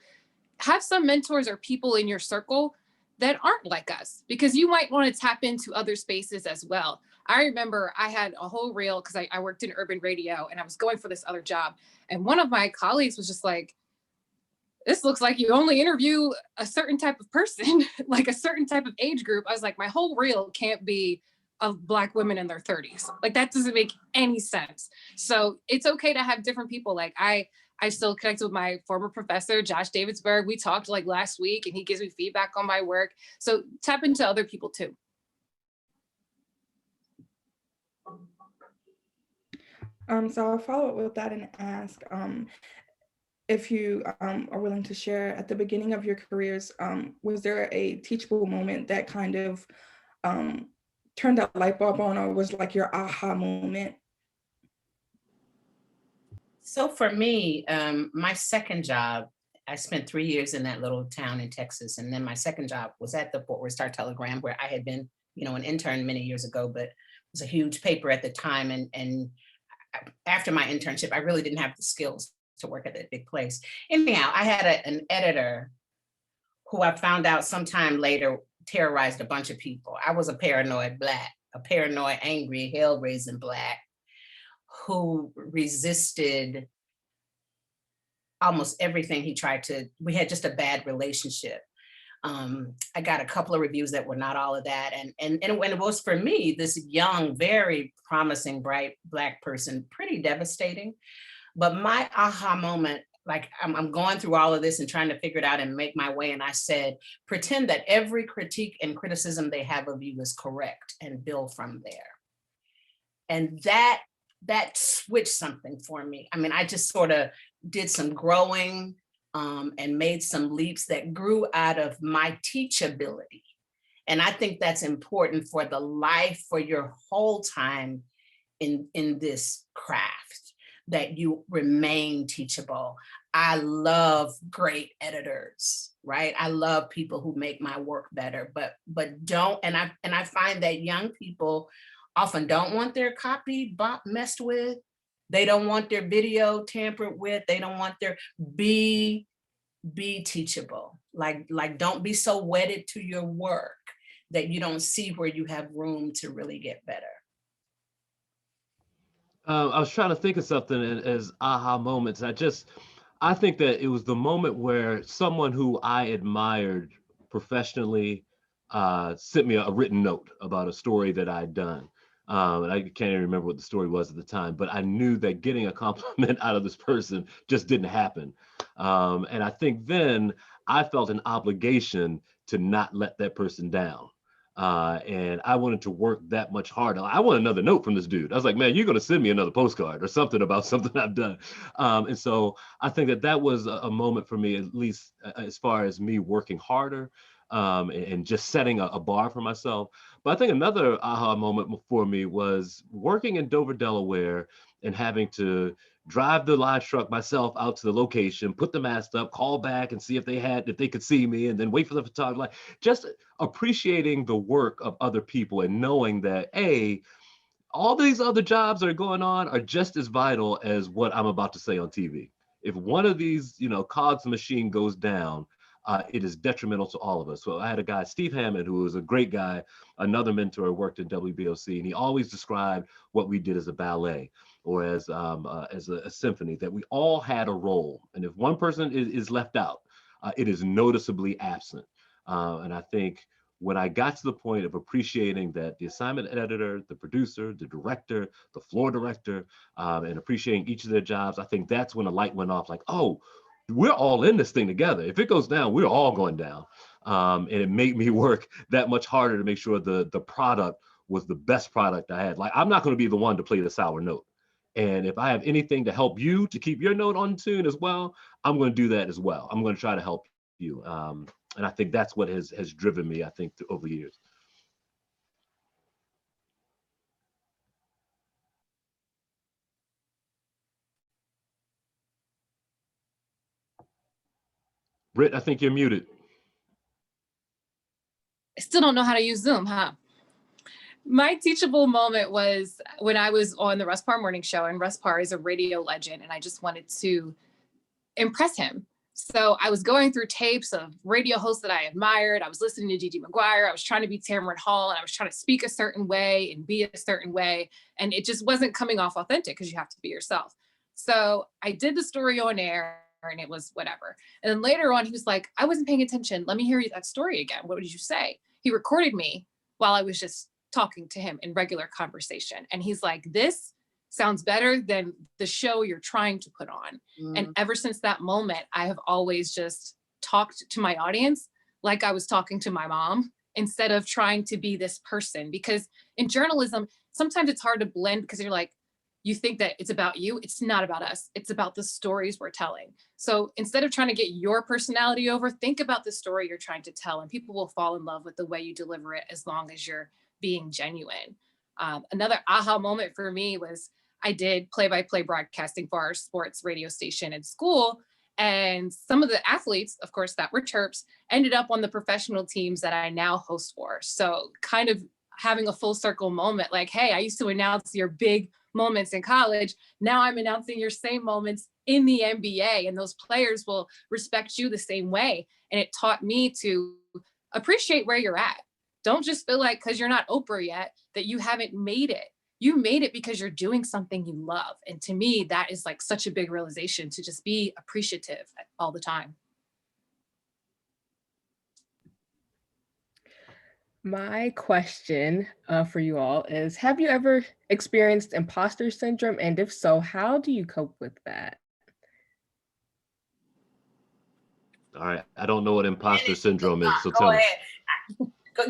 Speaker 4: have some mentors or people in your circle that aren't like us, because you might want to tap into other spaces as well. I remember I had a whole reel because I worked in urban radio and I was going for this other job. And one of my colleagues was just like, "This looks like you only interview a certain type of person," like a certain type of age group. I was like, my whole reel can't be of Black women in their 30s. Like that doesn't make any sense. So it's okay to have different people. Like I still connect with my former professor, Josh Davidsburg. We talked like last week and he gives me feedback on my work. So tap into other people too.
Speaker 1: So I'll follow up with that and ask, if you are willing to share, at the beginning of your careers, was there a teachable moment that kind of turned that light bulb on, or was like your aha moment?
Speaker 2: So for me, my second job, I spent 3 years in that little town in Texas. And then my second job was at the Fort Worth Star Telegram, where I had been, an intern many years ago, but it was a huge paper at the time. And after my internship, I really didn't have the skills to work at that big place. Anyhow, I had an editor who I found out sometime later terrorized a bunch of people. I was a paranoid Black, a paranoid, angry, hell-raising Black who resisted almost everything he tried to. We had just a bad relationship. I got a couple of reviews that were not all of that. And when it was, for me, this young, very promising, bright Black person, pretty devastating. But my aha moment, like I'm going through all of this and trying to figure it out and make my way. And I said, pretend that every critique and criticism they have of you is correct and build from there. And that switched something for me. I mean, I just sort of did some growing and made some leaps that grew out of my teachability. And I think that's important for the life, for your whole time in this craft, that you remain teachable. I love great editors, right? I love people who make my work better, but don't, and I find that young people often don't want their copy messed with. They don't want their video tampered with. They don't want their, be teachable. Like don't be so wedded to your work that you don't see where you have room to really get better.
Speaker 3: I was trying to think of something as aha moments. I think that it was the moment where someone who I admired professionally sent me a written note about a story that I'd done. And I can't even remember what the story was at the time, but I knew that getting a compliment out of this person just didn't happen. And I think then I felt an obligation to not let that person down. And I wanted to work that much harder. I want another note from this dude. I was like, man, you're going to send me another postcard or something about something I've done. And so I think that was a moment for me, at least as far as me working harder and just setting a bar for myself. But I think another aha moment for me was working in Dover, Delaware, and having to drive the live truck myself out to the location, put the mask up, call back and see if they could see me, and then wait for the photographer. Like, just appreciating the work of other people and knowing that, all these other jobs that are going on are just as vital as what I'm about to say on TV. If one of these, cogs in the machine goes down, it is detrimental to all of us. So I had a guy, Steve Hammond, who was a great guy, another mentor, worked at WBOC, and he always described what we did as a ballet or as a symphony, that we all had a role. And if one person is left out, it is noticeably absent. And I think when I got to the point of appreciating that the assignment editor, the producer, the director, the floor director, and appreciating each of their jobs, I think that's when a light went off, like, oh, we're all in this thing together. If it goes down, we're all going down. And it made me work that much harder to make sure the product was the best product I had. Like, I'm not going to be the one to play the sour note. And if I have anything to help you to keep your note on tune as well, I'm going to do that as well. I'm going to try to help you. And I think that's what has driven me, I think, over the years. Britt, I think you're muted.
Speaker 4: I still don't know how to use Zoom, huh? My teachable moment was when I was on the Russ Parr Morning Show, and Russ Parr is a radio legend, and I just wanted to impress him. So I was going through tapes of radio hosts that I admired. I was listening to Gigi McGuire. I was trying to be Tamron Hall, and I was trying to speak a certain way and be a certain way. And it just wasn't coming off authentic because you have to be yourself. So I did the story on air, and it was whatever. And then later on, he was like, I wasn't paying attention. Let me hear you that story again. What did you say? He recorded me while I was just talking to him in regular conversation. And he's like, this sounds better than the show you're trying to put on. And ever since that moment, I have always just talked to my audience like I was talking to my mom, instead of trying to be this person. Because in journalism, sometimes it's hard to blend, because you're like, you think that it's about you. It's not about us. It's about the stories we're telling. So instead of trying to get your personality over, think about the story you're trying to tell, and people will fall in love with the way you deliver it as long as you're being genuine. Another aha moment for me was I did play-by-play broadcasting for our sports radio station in school. And some of the athletes, of course, that were Terps, ended up on the professional teams that I now host for. So kind of having a full circle moment, like, hey, I used to announce your big moments in college. Now I'm announcing your same moments in the NBA, and those players will respect you the same way. And it taught me to appreciate where you're at. Don't just feel like because you're not Oprah yet that you haven't made it. You made it because you're doing something you love. And to me, that is like such a big realization, to just be appreciative all the time.
Speaker 5: My question for you all is, have you ever experienced imposter syndrome? And if so, how do you cope with that?
Speaker 3: All right, I don't know what imposter syndrome is, so
Speaker 2: Go
Speaker 3: tell me.
Speaker 2: ahead.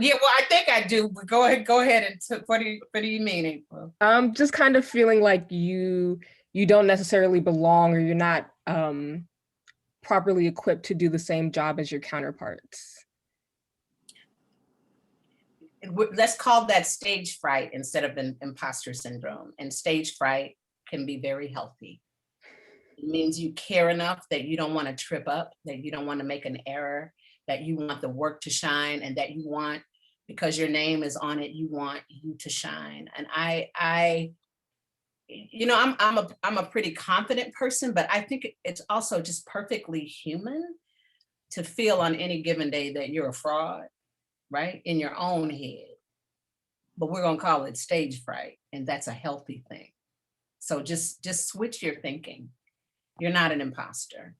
Speaker 2: Yeah, well, I think I do, but go ahead and what do you mean, April?
Speaker 5: Just kind of feeling like you don't necessarily belong, or you're not properly equipped to do the same job as your counterparts.
Speaker 2: Let's call that stage fright instead of an imposter syndrome. And stage fright can be very healthy. It means you care enough that you don't want to trip up, that you don't want to make an error, that you want the work to shine, and that you want, because your name is on it, you want you to shine. And I you know, I'm a pretty confident person, but I think it's also just perfectly human to feel on any given day that you're a fraud, right? In your own head. But we're gonna call it stage fright, and that's a healthy thing. So just switch your thinking. You're not an imposter.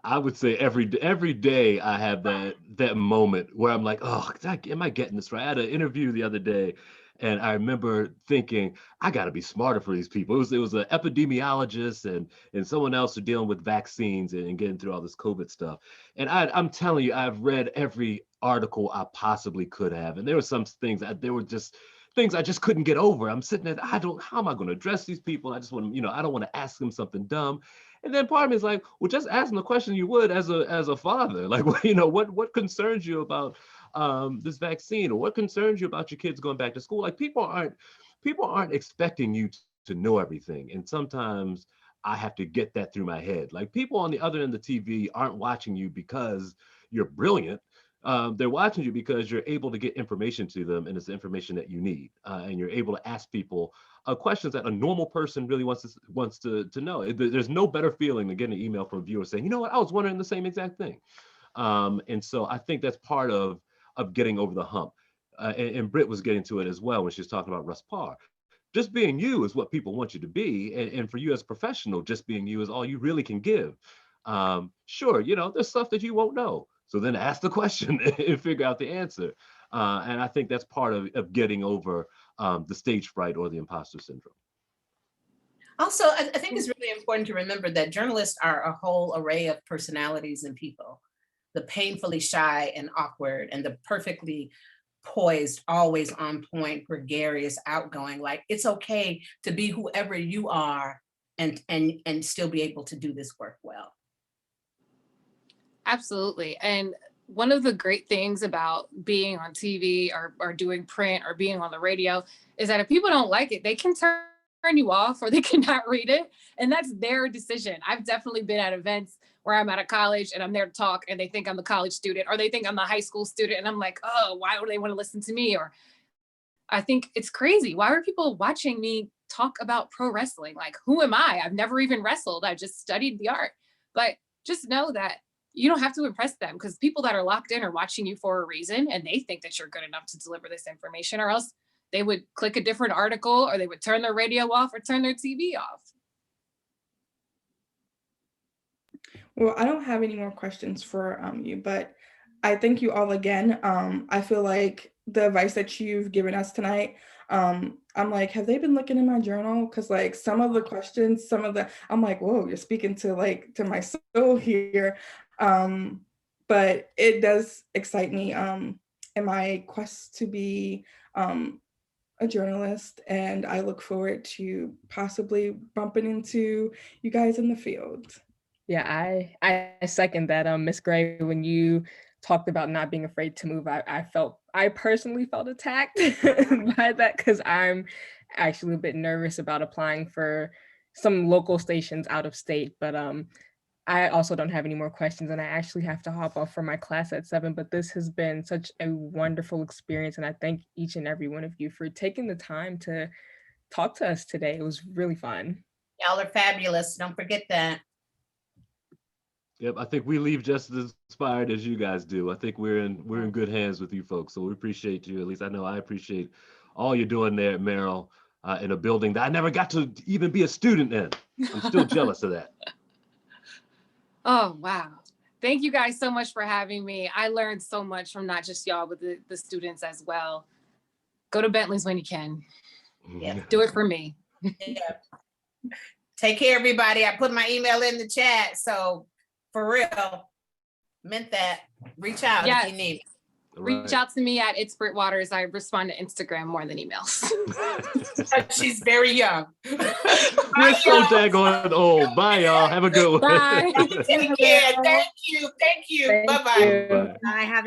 Speaker 3: I would say every day I have that moment where I'm like, oh, am I getting this right? I had an interview the other day, and I remember thinking, I got to be smarter for these people. It was an epidemiologist and someone else who dealing with vaccines and getting through all this COVID stuff. And I'm telling you, I've read every article I possibly could have, and there were some things there were just things I just couldn't get over. I'm sitting there, how am I going to address these people? I just want to, I don't want to ask them something dumb. And then part of me is like, well, just ask them the question you would as a father. Like, what concerns you about this vaccine, or what concerns you about your kids going back to school? Like, people aren't expecting you to know everything. And sometimes I have to get that through my head. Like, people on the other end of the TV aren't watching you because you're brilliant. They're watching you because you're able to get information to them, and it's the information that you need. And you're able to ask people questions that a normal person really wants to know. There's no better feeling than getting an email from a viewer saying, you know what, I was wondering the same exact thing. And so I think that's part of getting over the hump. And Britt was getting to it as well when she was talking about Russ Parr. Just being you is what people want you to be. And for you as a professional, just being you is all you really can give. Sure, there's stuff that you won't know. So then ask the question and figure out the answer. And I think that's part of getting over the stage fright or the imposter syndrome.
Speaker 2: Also, I think it's really important to remember that journalists are a whole array of personalities and people. The painfully shy and awkward, and the perfectly poised, always on point, gregarious, outgoing. Like, it's okay to be whoever you are and still be able to do this work well.
Speaker 4: Absolutely. And one of the great things about being on TV or doing print or being on the radio is that if people don't like it, they can turn you off, or they cannot read it. And that's their decision. I've definitely been at events where I'm at a college and I'm there to talk, and they think I'm the college student, or they think I'm the high school student. And I'm like, oh, why would they want to listen to me? Or I think it's crazy. Why are people watching me talk about pro wrestling? Like, who am I? I've never even wrestled. I just studied the art. But just know that you don't have to impress them, because people that are locked in are watching you for a reason, and they think that you're good enough to deliver this information, or else they would click a different article, or they would turn their radio off or turn their TV off.
Speaker 1: Well, I don't have any more questions for you, but I thank you all again. I feel like the advice that you've given us tonight, I'm like, have they been looking in my journal? Because like some of the questions, I'm like, whoa, you're speaking to my soul here. But it does excite me in my quest to be a journalist, and I look forward to possibly bumping into you guys in the field.
Speaker 5: Yeah, I second that, Miss Gray. When you talked about not being afraid to move, I personally felt attacked by that, because I'm actually a bit nervous about applying for some local stations out of state. But I also don't have any more questions, and I actually have to hop off for my class at 7. But this has been such a wonderful experience, and I thank each and every one of you for taking the time to talk to us today. It was really fun.
Speaker 2: Y'all are fabulous. Don't forget that.
Speaker 3: Yep, I think we leave just as inspired as you guys do. I think we're in good hands with you folks. So we appreciate you. At least I know I appreciate all you're doing there at Merrill, in a building that I never got to even be a student in. I'm still jealous of that.
Speaker 4: Oh, wow. Thank you guys so much for having me. I learned so much from not just y'all, but the students as well. Go to Bentley's when you can.
Speaker 2: Yeah.
Speaker 4: Do it for me.
Speaker 2: Yeah. Take care, everybody. I put my email in the chat. So for real, meant that. Reach out if you need.
Speaker 4: Reach out to me at It's Britt Waters. I respond to Instagram more than emails.
Speaker 2: She's very young.
Speaker 3: We're so daggone old. Bye, y'all. Have a good one.
Speaker 4: Bye.
Speaker 2: Take care. Thank you.
Speaker 5: Thank
Speaker 2: Bye-bye.
Speaker 5: you.
Speaker 3: Bye.
Speaker 6: I have